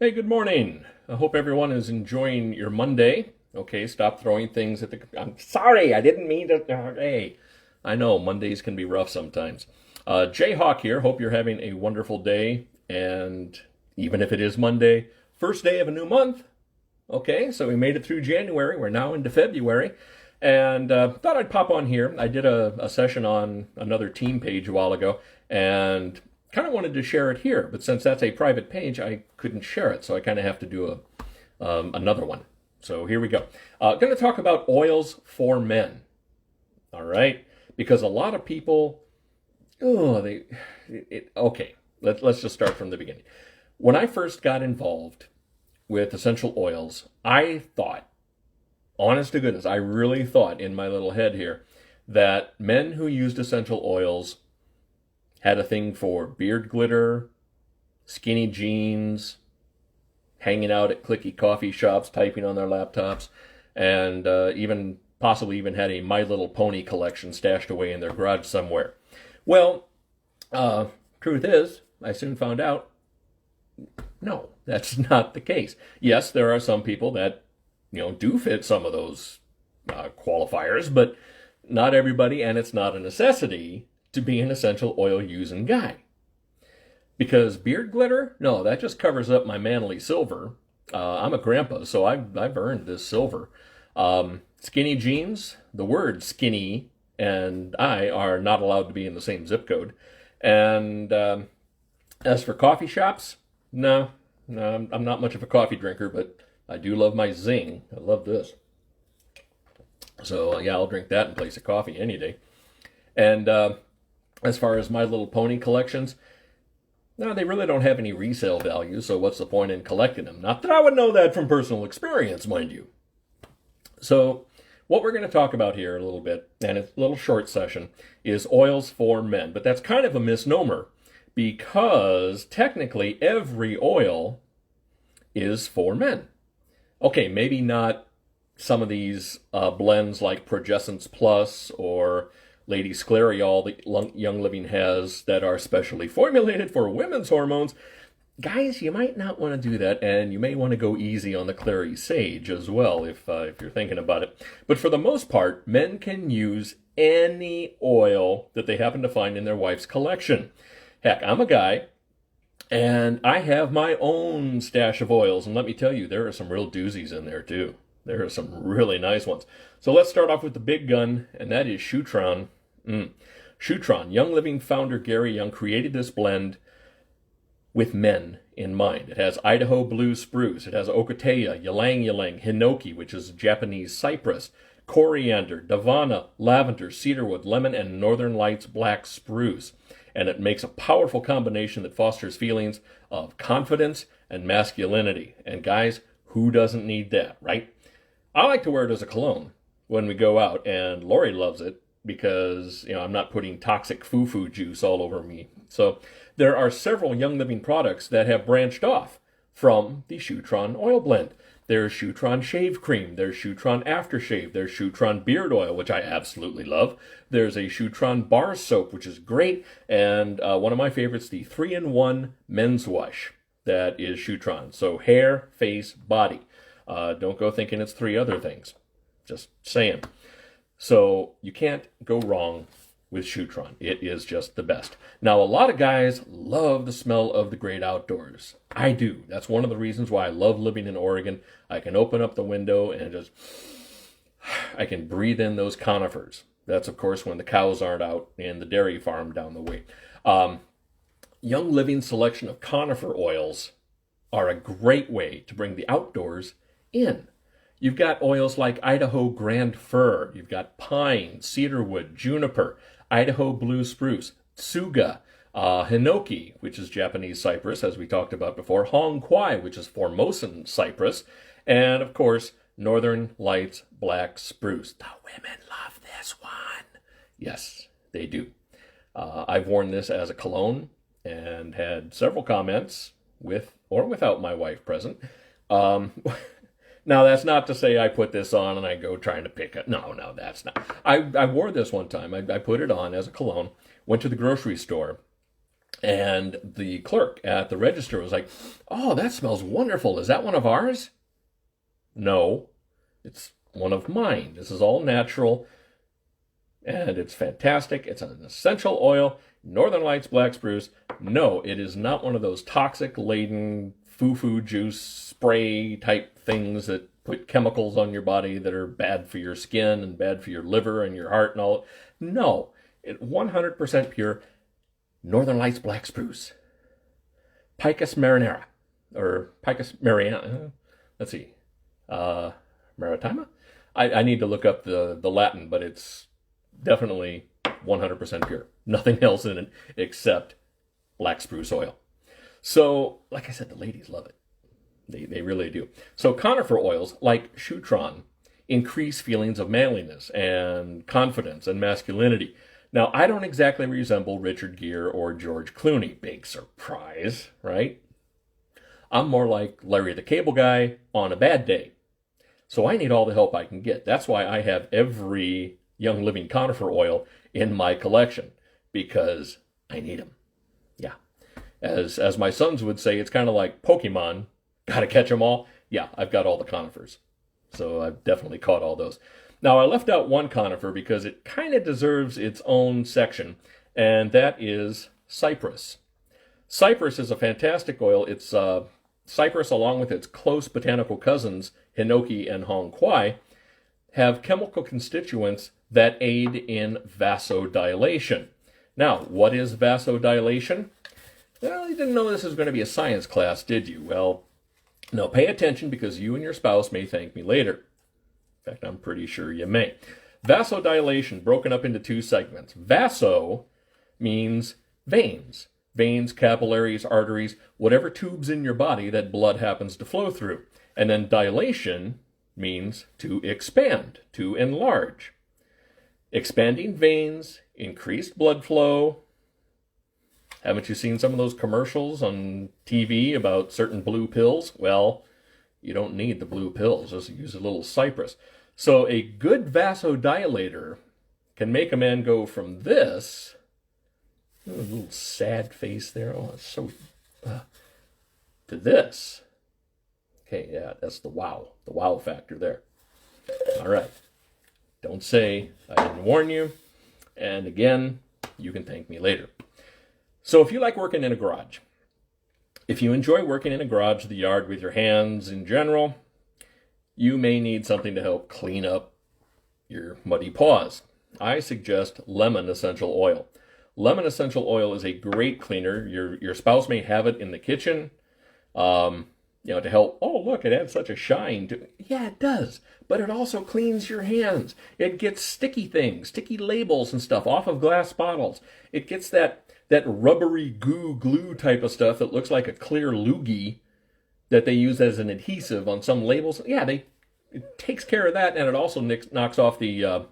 Hey, good morning. I hope everyone is enjoying your Monday. Okay, stop throwing things at the. I'm sorry, I didn't mean to. Hey, I know Mondays can be rough sometimes. Jayhawk here. Hope you're having a wonderful day. And even if it is Monday, first day of a new month. Okay, so we made it through January. We're now into February. And thought I'd pop on here. I did a session on another team page a while ago. And kind of wanted to share it here, but since that's a private page, I couldn't share it, so I kind of have to do another one. So here we go. Going to talk about oils for men. All right, because a lot of people, okay. Let's just start from the beginning. When I first got involved with essential oils, I thought, honest to goodness, I really thought in my little head here that men who used essential oils had a thing for beard glitter, skinny jeans, hanging out at clicky coffee shops, typing on their laptops, and even possibly even had a My Little Pony collection stashed away in their garage somewhere. Well, truth is, I soon found out, no, that's not the case. Yes, there are some people that, do fit some of those qualifiers, but not everybody, and it's not a necessity to be an essential oil using guy. Because beard glitter? No, that just covers up my manly silver. I'm a grandpa, so I've earned this silver. Skinny jeans, the word skinny and I are not allowed to be in the same zip code. And as for coffee shops, no, I'm not much of a coffee drinker, but I do love my zing. I love this. So yeah, I'll drink that in place of coffee any day. And as far as My Little Pony collections, no, they really don't have any resale value, so what's the point in collecting them? Not that I would know that from personal experience, mind you. So what we're going to talk about here a little bit, and it's a little short session, is oils for men. But that's kind of a misnomer, because technically every oil is for men. Okay, maybe not some of these blends like Progessence Plus or Lady Scleriol that Young Living has that are specially formulated for women's hormones. Guys, you might not want to do that, and you may want to go easy on the Clary Sage as well if you're thinking about it. But for the most part, men can use any oil that they happen to find in their wife's collection. Heck, I'm a guy, and I have my own stash of oils, and let me tell you, there are some real doozies in there too. There are some really nice ones. So let's start off with the big gun, and that is Shootron. Shootron. Young Living founder Gary Young created this blend with men in mind. It has Idaho blue spruce. It has ocotea, ylang ylang, hinoki, which is Japanese cypress, coriander, davana, lavender, cedarwood, lemon, and Northern Lights black spruce. And it makes a powerful combination that fosters feelings of confidence and masculinity. And guys, who doesn't need that, right? I like to wear it as a cologne when we go out, and Lori loves it because, I'm not putting toxic foo-foo juice all over me. So there are several Young Living products that have branched off from the Shootron oil blend. There's Shootron shave cream, there's Shootron aftershave, there's Shootron beard oil, which I absolutely love. There's a Shootron bar soap, which is great, and one of my favorites, the 3-in-1 men's wash. That is Shootron. So hair, face, body. Don't go thinking it's 3 other things. Just saying. So you can't go wrong with Shootron. It is just the best. Now, a lot of guys love the smell of the great outdoors. I do. That's one of the reasons why I love living in Oregon. I can open up the window and I can breathe in those conifers. That's, of course, when the cows aren't out in the dairy farm down the way. Young Living's selection of conifer oils are a great way to bring the outdoors in. You've got oils like Idaho Grand Fir, you've got pine, cedarwood, juniper, Idaho blue spruce, tsuga, hinoki, which is Japanese cypress, as we talked about before, hong kwai, which is Formosan cypress, and of course, Northern Lights black spruce. The women love this one. Yes, they do. I've worn this as a cologne and had several comments with or without my wife present. Now, that's not to say I put this on and I go trying to pick it. No, that's not. I wore this one time. I put it on as a cologne, went to the grocery store, And the clerk at the register was like, "Oh, that smells wonderful. Is that one of ours?" "No, it's one of mine. This is all natural and it's fantastic. It's an essential oil, Northern Lights Black Spruce. No, it is not one of those toxic laden foo-foo juice spray type things that put chemicals on your body that are bad for your skin and bad for your liver and your heart and all. No, it 100% pure Northern Lights Black Spruce. Picus marinara, or Picus mariana. Let's see, maritima. I need to look up the Latin, but it's definitely 100% pure. Nothing else in it except black spruce oil. So, like I said, the ladies love it. They really do. So conifer oils, like Shootron, increase feelings of manliness and confidence and masculinity. Now, I don't exactly resemble Richard Gere or George Clooney. Big surprise, right? I'm more like Larry the Cable Guy on a bad day. So I need all the help I can get. That's why I have every Young Living conifer oil in my collection, because I need them. Yeah. As my sons would say, it's kind of like Pokemon. Gotta catch them all. Yeah, I've got all the conifers. So I've definitely caught all those. Now, I left out one conifer because it kind of deserves its own section, and that is cypress. Cypress is a fantastic oil. It's cypress, along with its close botanical cousins, hinoki and hong quai, have chemical constituents that aid in vasodilation. Now, what is vasodilation? Well, you didn't know this was going to be a science class, did you? Well, no, pay attention, because you and your spouse may thank me later. In fact, I'm pretty sure you may. Vasodilation, broken up into two segments. Vaso means veins. Veins, capillaries, arteries, whatever tubes in your body that blood happens to flow through. And then dilation means to expand, to enlarge. Expanding veins, increased blood flow. Haven't you seen some of those commercials on TV about certain blue pills? Well, you don't need the blue pills. Just use a little cypress. So a good vasodilator can make a man go from this, a little sad face there, oh, it's so, to this. Okay, yeah, that's the wow factor there. All right. Don't say I didn't warn you. And again, you can thank me later. So if you like working in a garage, if you enjoy working in a garage, the yard, with your hands in general, you may need something to help clean up your muddy paws. I suggest lemon essential oil. Lemon essential oil is a great cleaner. Your spouse may have it in the kitchen, to help. Oh, look, it adds such a shine to. Yeah, it does. But it also cleans your hands. It gets sticky things, sticky labels and stuff off of glass bottles. It gets that rubbery glue type of stuff that looks like a clear loogie that they use as an adhesive on some labels. Yeah, it takes care of that, and it also knocks off the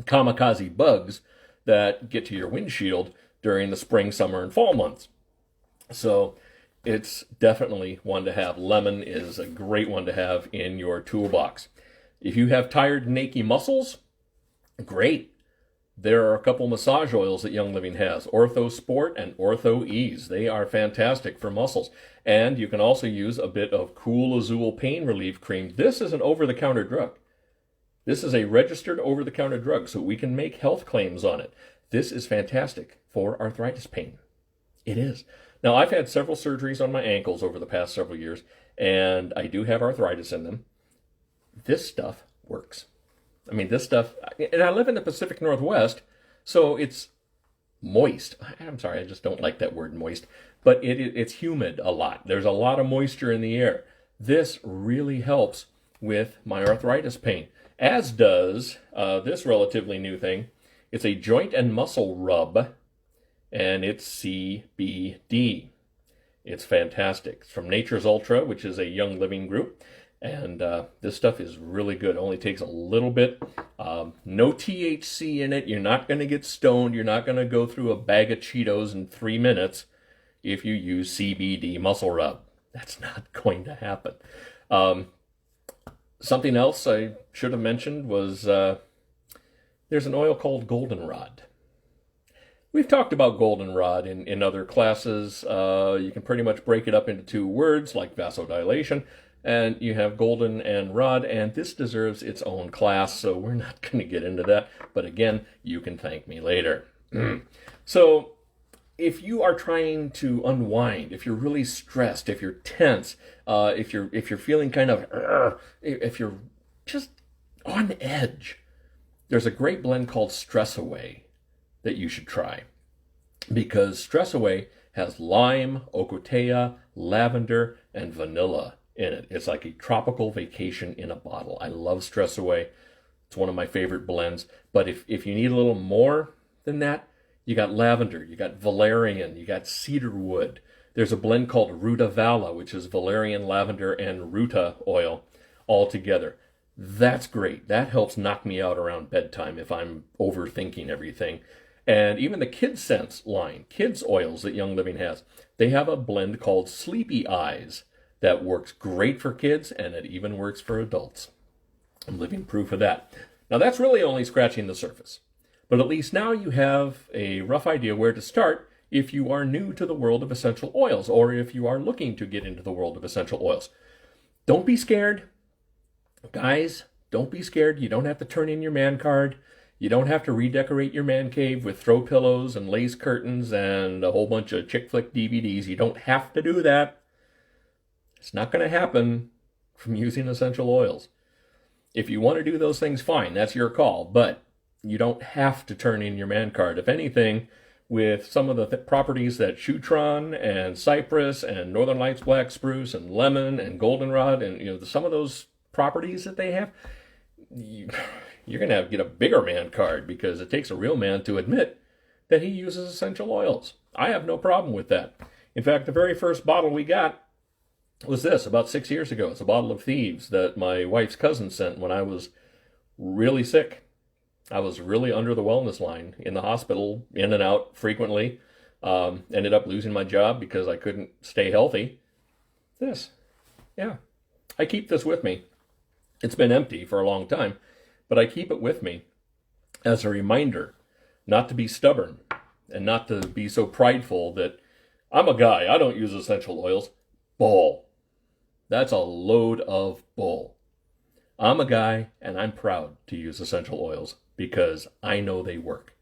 kamikaze bugs that get to your windshield during the spring, summer, and fall months. So it's definitely one to have. Lemon is a great one to have in your toolbox. If you have tired and achy muscles, great. There are a couple massage oils that Young Living has, Ortho Sport and Ortho Ease. They are fantastic for muscles. And you can also use a bit of Cool Azul pain relief cream. This is an over-the-counter drug. This is a registered over-the-counter drug, so we can make health claims on it. This is fantastic for arthritis pain. It is. Now, I've had several surgeries on my ankles over the past several years, and I do have arthritis in them. This stuff works. I mean, this stuff, and I live in the Pacific Northwest, so it's moist. I'm sorry, I just don't like that word moist, but it's humid a lot. There's a lot of moisture in the air. This really helps with my arthritis pain, as does this relatively new thing. It's a joint and muscle rub, and it's CBD. It's fantastic. It's from Nature's Ultra, which is a Young Living group. And this stuff is really good. It only takes a little bit. No THC in it. You're not going to get stoned. You're not going to go through a bag of Cheetos in 3 minutes if you use CBD muscle rub. That's not going to happen. Something else I should have mentioned was there's an oil called Goldenrod. We've talked about goldenrod in other classes. You can pretty much break it up into two words like vasodilation, and you have golden and rod, and this deserves its own class, so we're not going to get into that. But again, you can thank me later. So if you are trying to unwind, if you're really stressed, if you're tense, if you're feeling kind of, if you're just on edge, there's a great blend called Stress Away that you should try, because Stress Away has lime, ocotea, lavender, and vanilla in it. It's like a tropical vacation in a bottle. I love Stress Away. It's one of my favorite blends. But if you need a little more than that, you got lavender, you got valerian, you got cedarwood. There's a blend called Ruta Vala, which is valerian, lavender, and ruta oil all together. That's great. That helps knock me out around bedtime if I'm overthinking everything. And even the Kids Sense line, kids oils that Young Living has, they have a blend called Sleepy Eyes that works great for kids, and it even works for adults. I'm living proof of that. Now that's really only scratching the surface, but at least now you have a rough idea where to start if you are new to the world of essential oils, or if you are looking to get into the world of essential oils. Don't be scared. Guys, don't be scared. You don't have to turn in your man card. You don't have to redecorate your man cave with throw pillows and lace curtains and a whole bunch of chick flick DVDs. You don't have to do that. It's not going to happen from using essential oils. If you want to do those things, fine. That's your call. But you don't have to turn in your man card. If anything, with some of the properties that Shootron and Cypress and Northern Lights Black Spruce and Lemon and Goldenrod and some of those properties that they have, you're going to have to get a bigger man card, because it takes a real man to admit that he uses essential oils. I have no problem with that. In fact, the very first bottle we got was this, about 6 years ago. It's a bottle of Thieves that my wife's cousin sent when I was really sick. I was really under the wellness line, in the hospital, in and out frequently. Ended up losing my job because I couldn't stay healthy. This. Yeah. I keep this with me. It's been empty for a long time, but I keep it with me as a reminder not to be stubborn and not to be so prideful that I'm a guy, I don't use essential oils. Bull. That's a load of bull. I'm a guy, and I'm proud to use essential oils because I know they work.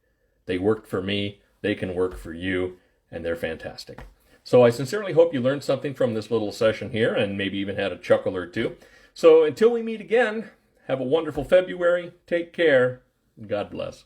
They worked for me, they can work for you, and they're fantastic. So I sincerely hope you learned something from this little session here, and maybe even had a chuckle or two. So until we meet again, have a wonderful February, take care, and God bless.